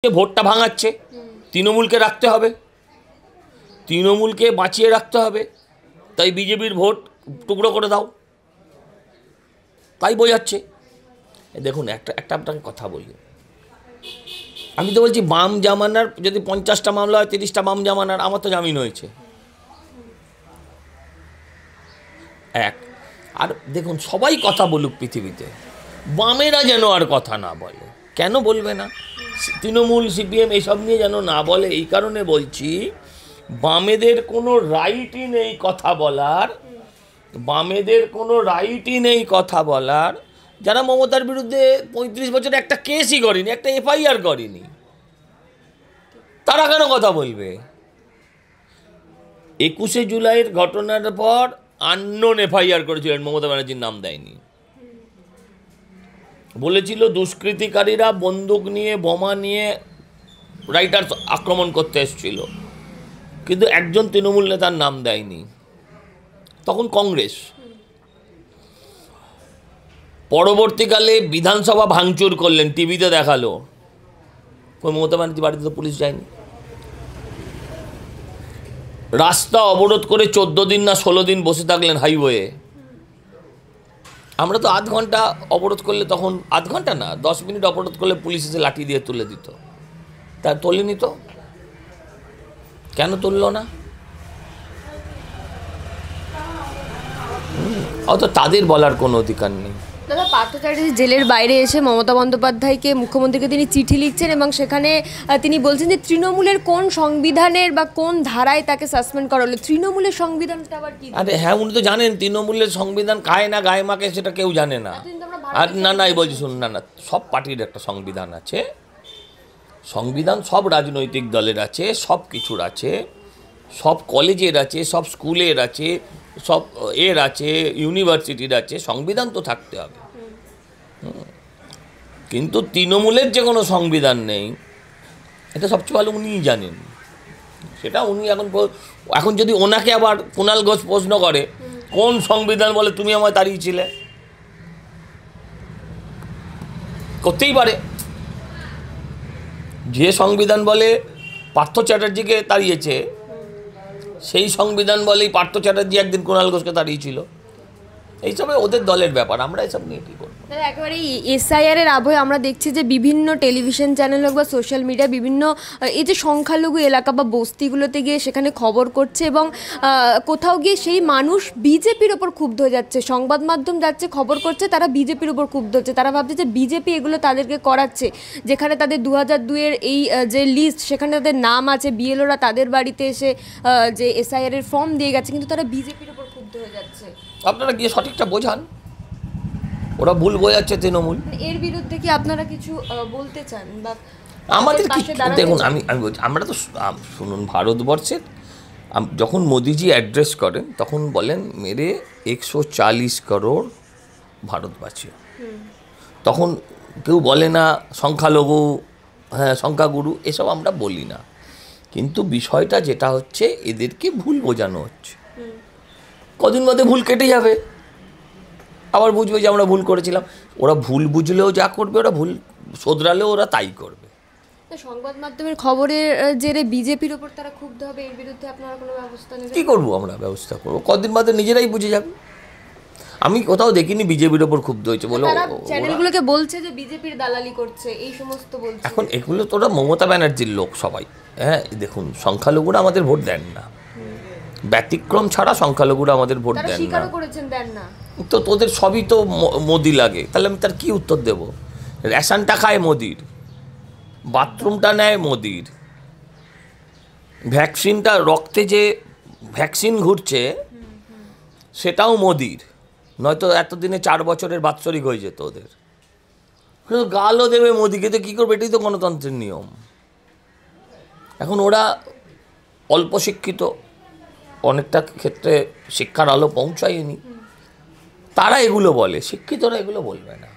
ভোটটা ভাঙাচ্ছে, তৃণমূলকে রাখতে হবে, তৃণমূলকে বাঁচিয়ে রাখতে হবে, তাই বিজেপির ভোট টুকরো করে দাও, তাই বোঝাচ্ছে। দেখুন একটা আপনাকে কথা বলি, আমি তো বলছি বাম জামানার যদি 50টা মামলা হয় 30টা বাম জামানার, আমার তো জামিন হয়েছে। এক আর দেখুন সবাই কথা বলুক পৃথিবীতে, বামেরা যেন আর কথা না বলে। কেন বলবে না? তৃণমূল সিপিএম এইসব নিয়ে যেন না বলে, এই কারণে বলছি বামেদের কোনো রাইটই নেই কথা বলার, বামেদের কোনো রাইটই নেই কথা বলার। যারা মমতার বিরুদ্ধে 35 বছরে একটা কেসই করেনি, একটা এফআইআর করেনি, তারা কেন কথা বলবে? 21শে জুলাইয়ের ঘটনার পর আননোন এফআইআর করেছিলেন, মমতা ব্যানার্জির নাম দেয়নি। বলেছিল দুষ্কৃতিকারীরা বন্দুক নিয়ে বোমা নিয়ে রাইটার্স আক্রমণ করতে এসেছিল, কিন্তু একজন তৃণমূল নেতার নাম দেয়নি, তখন কংগ্রেস। পরবর্তীকালে বিধানসভা ভাঙচুর করলেন, টিভিতে দেখালো, মমতা ব্যানার্জি বাড়িতে তো পুলিশ যায়নি। রাস্তা অবরোধ করে 14 দিন না 16 দিন বসে থাকলেন হাইওয়ে। আমরা তো আধ ঘন্টা অবরোধ করলে, তখন আধ ঘন্টা না 10 মিনিট অবরোধ করলে পুলিশ এসে লাঠি দিয়ে তুলে দিত, তা তোলেনি তো। কেন তুলল না? অত তাদের বলার কোনো অধিকার নেই। দাদা, পার্থ চ্যাটার্জি জেলের বাইরে এসে মমতা বন্দ্যোপাধ্যায়কে, মুখ্যমন্ত্রীকে তিনি চিঠি লিখছেন এবং সেখানে তিনি বলছেন যে তৃণমূলের কোন সংবিধানের বা কোন ধারায় তাকে সাসপেন্ড করা হলো। তৃণমূলের সংবিধানটা আবার কি? আরে হ্যাঁ, উনি তো জানেন তৃণমূলের সংবিধান খায় না গায়ে মাকে, সেটা কেউ জানে না। আর না এই বলছি শুনুন, না সব পার্টির একটা সংবিধান আছে, সংবিধান সব রাজনৈতিক দলের আছে, সব কিছুর আছে, সব কলেজের আছে, সব স্কুলের আছে, সব এর আছে, ইউনিভার্সিটির আছে, সংবিধান তো থাকতে হবে। কিন্তু তৃণমূলের যে কোনো সংবিধান নেই, এটা সবচেয়ে ভালো উনিই জানেন। সেটা উনি এখন যদি ওনাকে আবার কুণাল ঘোষ প্রশ্ন করে কোন সংবিধান বলে তুমি আমায় তাড়িয়েছিলে, করতেই পারে। যে সংবিধান বলে পার্থ চ্যাটার্জিকে তাড়িয়েছে, সেই সংবিধান বলেই পার্থ চ্যাটার্জি একদিন কুণাল ঘোষকে তাড়িয়েছিল। এইসবে ওদের দলের ব্যাপার, আমরা এসব নিয়ে কী করবো? একেবারে এসআইআরের আবহে আমরা দেখছি যে বিভিন্ন টেলিভিশন চ্যানেল হোক বা সোশ্যাল মিডিয়া বিভিন্ন এই যে সংখ্যালঘু এলাকা বা বস্তিগুলোতে গিয়ে সেখানে খবর করছে এবং কোথাও গিয়ে সেই মানুষ বিজেপির ওপর ক্ষুব্ধ হয়ে যাচ্ছে। সংবাদ মাধ্যম যাচ্ছে খবর করছে, তারা বিজেপির ওপর ক্ষুব্ধ হচ্ছে, তারা ভাবছে যে বিজেপি এগুলো তাদেরকে করাচ্ছে। যেখানে তাদের 2002-এর এই যে লিস্ট, সেখানে তাদের নাম আছে, বিএলওরা তাদের বাড়িতে এসে যে এসআইআরের ফর্ম দিয়ে গেছে, কিন্তু তারা বিজেপির ওপর ক্ষুব্ধ হয়ে যাচ্ছে। আপনারা গিয়ে সঠিকটা বোঝান, ওরা ভুল বোঝাচ্ছে তৃণমূল। এর বিরুদ্ধে কি আপনারা কিছু বলতে চান? বা আমাদের কি দেখুন, আমি বলছি, আমরা তো শুনুন, ভারতবর্ষের যখন মোদিজি অ্যাড্রেস করেন তখন বলেন মেরে 140 করোড় ভারতবাসী। তখন কেউ বলে না সংখ্যালঘু, হ্যাঁ সংখ্যাগুরু, এসব আমরা বলি না। কিন্তু বিষয়টা যেটা হচ্ছে, এদেরকে ভুল বোঝানো হচ্ছে। কদিন বাদে ভুল কেটে যাবে, আবার বুঝবে যে আমরা ভুল করেছিলাম। ওরা ভুল বুঝলেও যা করবে, ওরা ভুল শোধরালেও ওরা তাই করবে। সংবাদ মাধ্যমের খবরের জেরে বিজেপির ওপর তারা ক্ষুব্ধ হবে, এর বিরুদ্ধে আপনারা কোনো ব্যবস্থা নেবেন? কী করবো আমরা? ব্যবস্থা করবো, কদিন বাদে নিজেরাই বুঝে যাবে। আমি কোথাও দেখিনি বিজেপির ওপর ক্ষুব্ধ হয়েছে বলে। চ্যানেলগুলোকে বলছে যে বিজেপির দালালি করছে, এই সমস্ত বলছে। এখন এগুলো তো ওরা মমতা ব্যানার্জির লোক সবাই। হ্যাঁ দেখুন, সংখ্যালঘুরা আমাদের ভোট দেন না, ব্যতিক্রম ছাড়া সংখ্যালঘুরা আমাদের ভোট দেন না। তো তোদের সবই তো মোদি লাগে, তাহলে আমি তার কি উত্তর দেব? রেশনটা খায় মোদির, বাথরুমটা নেয় মোদির, ভ্যাকসিনটা, রক্তে যে ভ্যাকসিন ঘুরছে সেটাও মোদির, নয়তো এতদিনে 4 বছরের বাৎসরিক হয়ে যেত ওদের। গালও দেবে মোদিকে, তো কী করবে? এটাই তো গণতন্ত্রের নিয়ম। এখন ওরা অল্প শিক্ষিত, অনেকটা ক্ষেত্রে শিক্ষার আলো পৌঁছায়নি, তারা এগুলো বলে, শিক্ষিতরা এগুলো বলবে না।